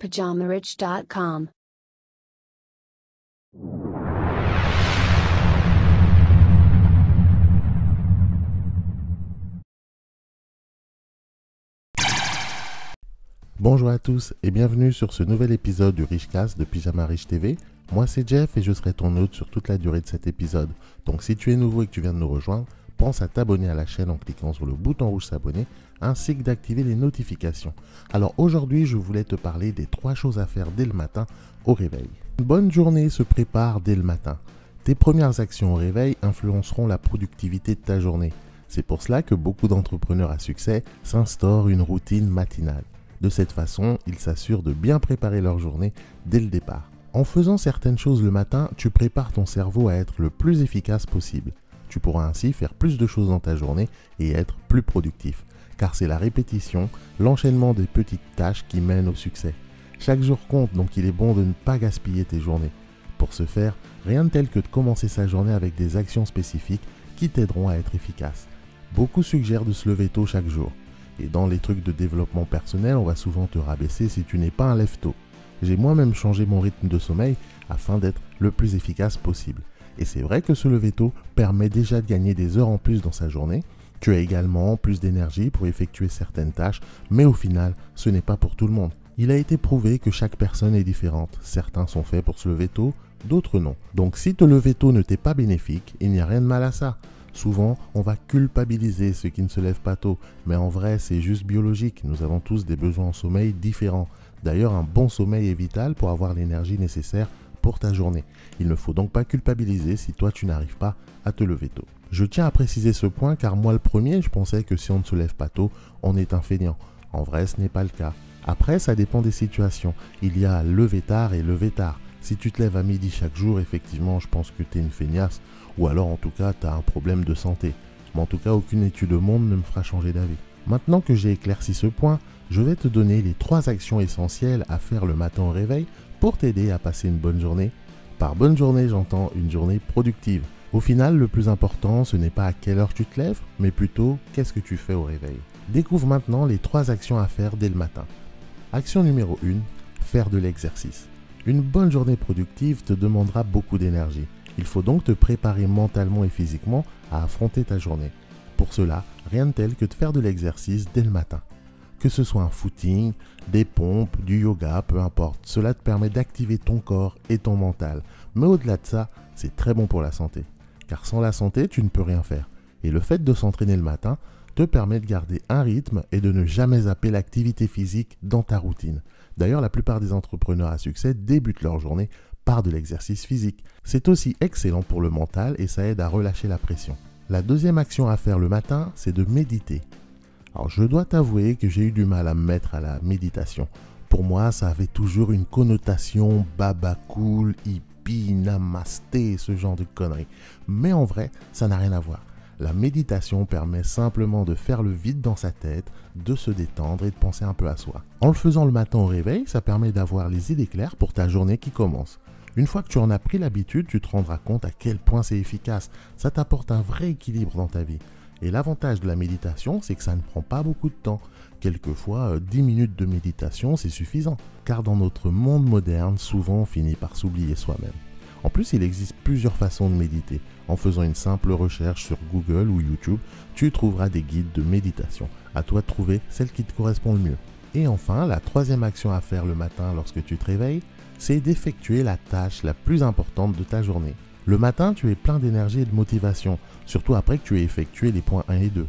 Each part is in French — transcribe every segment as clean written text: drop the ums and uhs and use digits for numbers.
PajamaRich.com. Bonjour à tous et bienvenue sur ce nouvel épisode du Richcast de Pyjama Rich TV. Moi c'est Jeff et je serai ton hôte sur toute la durée de cet épisode. Donc si tu es nouveau et que tu viens de nous rejoindre, pense à t'abonner à la chaîne en cliquant sur le bouton rouge s'abonner ainsi que d'activer les notifications. Alors aujourd'hui je voulais te parler des 3 choses à faire dès le matin au réveil. Une bonne journée se prépare dès le matin. Tes premières actions au réveil influenceront la productivité de ta journée. C'est pour cela que beaucoup d'entrepreneurs à succès s'instaurent une routine matinale. De cette façon, ils s'assurent de bien préparer leur journée dès le départ. En faisant certaines choses le matin, tu prépares ton cerveau à être le plus efficace possible. Tu pourras ainsi faire plus de choses dans ta journée et être plus productif. Car c'est la répétition, l'enchaînement des petites tâches qui mènent au succès. Chaque jour compte, donc il est bon de ne pas gaspiller tes journées. Pour ce faire, rien de tel que de commencer sa journée avec des actions spécifiques qui t'aideront à être efficace. Beaucoup suggèrent de se lever tôt chaque jour. Et dans les trucs de développement personnel, on va souvent te rabaisser si tu n'es pas un lève-tôt. J'ai moi-même changé mon rythme de sommeil afin d'être le plus efficace possible. Et c'est vrai que se lever tôt permet déjà de gagner des heures en plus dans sa journée. Tu as également plus d'énergie pour effectuer certaines tâches, mais au final, ce n'est pas pour tout le monde. Il a été prouvé que chaque personne est différente. Certains sont faits pour se lever tôt, d'autres non. Donc si te lever tôt ne t'est pas bénéfique, il n'y a rien de mal à ça. Souvent, on va culpabiliser ceux qui ne se lèvent pas tôt, mais en vrai, c'est juste biologique. Nous avons tous des besoins en sommeil différents. D'ailleurs, un bon sommeil est vital pour avoir l'énergie nécessaire pour ta journée. Il ne faut donc pas culpabiliser si toi, tu n'arrives pas à te lever tôt. Je tiens à préciser ce point car moi, le premier, je pensais que si on ne se lève pas tôt, on est un feignant. En vrai, ce n'est pas le cas. Après, ça dépend des situations. Il y a lever tard et lever tard. Si tu te lèves à midi chaque jour, effectivement, je pense que tu es une feignasse. Ou alors, en tout cas, tu as un problème de santé. Mais en tout cas, aucune étude au monde ne me fera changer d'avis. Maintenant que j'ai éclairci ce point, je vais te donner les 3 actions essentielles à faire le matin au réveil pour t'aider à passer une bonne journée. Par bonne journée, j'entends une journée productive. Au final, le plus important, ce n'est pas à quelle heure tu te lèves, mais plutôt qu'est-ce que tu fais au réveil. Découvre maintenant les 3 actions à faire dès le matin. Action numéro 1, faire de l'exercice. Une bonne journée productive te demandera beaucoup d'énergie. Il faut donc te préparer mentalement et physiquement à affronter ta journée. Pour cela, rien de tel que de faire de l'exercice dès le matin. Que ce soit un footing, des pompes, du yoga, peu importe, cela te permet d'activer ton corps et ton mental. Mais au-delà de ça, c'est très bon pour la santé. Car sans la santé, tu ne peux rien faire. Et le fait de s'entraîner le matin te permet de garder un rythme et de ne jamais zapper l'activité physique dans ta routine. D'ailleurs, la plupart des entrepreneurs à succès débutent leur journée par de l'exercice physique. C'est aussi excellent pour le mental et ça aide à relâcher la pression. La deuxième action à faire le matin, c'est de méditer. Alors je dois t'avouer que j'ai eu du mal à me mettre à la méditation. Pour moi, ça avait toujours une connotation baba cool, hippie, namasté, ce genre de conneries. Mais en vrai, ça n'a rien à voir. La méditation permet simplement de faire le vide dans sa tête, de se détendre et de penser un peu à soi. En le faisant le matin au réveil, ça permet d'avoir les idées claires pour ta journée qui commence. Une fois que tu en as pris l'habitude, tu te rendras compte à quel point c'est efficace. Ça t'apporte un vrai équilibre dans ta vie. Et l'avantage de la méditation, c'est que ça ne prend pas beaucoup de temps. Quelquefois, 10 minutes de méditation, c'est suffisant. Car dans notre monde moderne, souvent on finit par s'oublier soi-même. En plus, il existe plusieurs façons de méditer. En faisant une simple recherche sur Google ou YouTube, tu trouveras des guides de méditation. À toi de trouver celle qui te correspond le mieux. Et enfin, la 3e action à faire le matin lorsque tu te réveilles, c'est d'effectuer la tâche la plus importante de ta journée. Le matin, tu es plein d'énergie et de motivation, surtout après que tu aies effectué les points 1 et 2.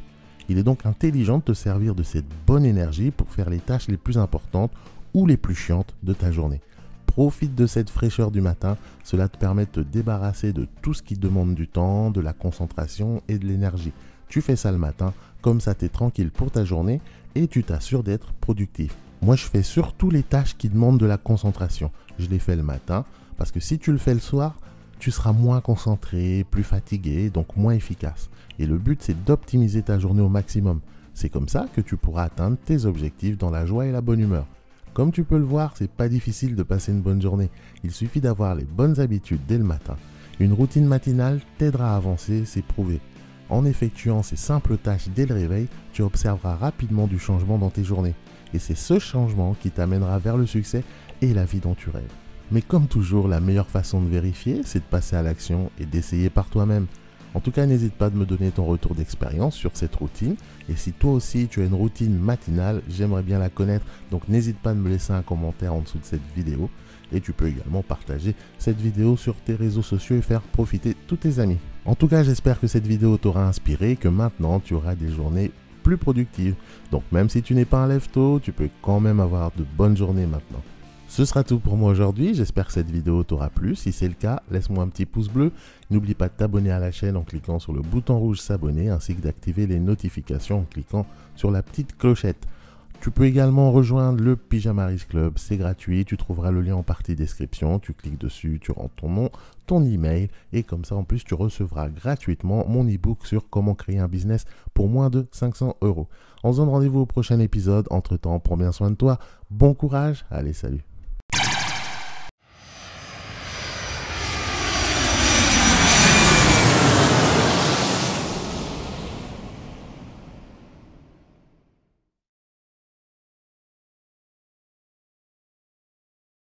Il est donc intelligent de te servir de cette bonne énergie pour faire les tâches les plus importantes ou les plus chiantes de ta journée. Profite de cette fraîcheur du matin, cela te permet de te débarrasser de tout ce qui demande du temps, de la concentration et de l'énergie. Tu fais ça le matin, comme ça t'es tranquille pour ta journée et tu t'assures d'être productif. Moi je fais surtout les tâches qui demandent de la concentration. Je les fais le matin parce que si tu le fais le soir, tu seras moins concentré, plus fatigué, donc moins efficace. Et le but c'est d'optimiser ta journée au maximum. C'est comme ça que tu pourras atteindre tes objectifs dans la joie et la bonne humeur. Comme tu peux le voir, c'est pas difficile de passer une bonne journée. Il suffit d'avoir les bonnes habitudes dès le matin. Une routine matinale t'aidera à avancer, c'est prouvé. En effectuant ces simples tâches dès le réveil, tu observeras rapidement du changement dans tes journées. et c'est ce changement qui t'amènera vers le succès et la vie dont tu rêves. Mais comme toujours, la meilleure façon de vérifier, c'est de passer à l'action et d'essayer par toi-même. En tout cas, n'hésite pas de me donner ton retour d'expérience sur cette routine. Et si toi aussi tu as une routine matinale, j'aimerais bien la connaître. Donc n'hésite pas de me laisser un commentaire en dessous de cette vidéo. Et tu peux également partager cette vidéo sur tes réseaux sociaux et faire profiter tous tes amis. En tout cas, j'espère que cette vidéo t'aura inspiré et que maintenant tu auras des journées plus productives. Donc même si tu n'es pas un lève-tôt, tu peux quand même avoir de bonnes journées maintenant. Ce sera tout pour moi aujourd'hui, j'espère que cette vidéo t'aura plu. Si c'est le cas, laisse-moi un petit pouce bleu. N'oublie pas de t'abonner à la chaîne en cliquant sur le bouton rouge s'abonner ainsi que d'activer les notifications en cliquant sur la petite clochette. Tu peux également rejoindre le Pyjama Riche Club, c'est gratuit, tu trouveras le lien en partie description, tu cliques dessus, tu rentres ton nom, ton email et comme ça en plus tu recevras gratuitement mon e-book sur comment créer un business pour moins de 500 €. On se donne rendez-vous au prochain épisode, entre temps prends bien soin de toi, bon courage, allez salut.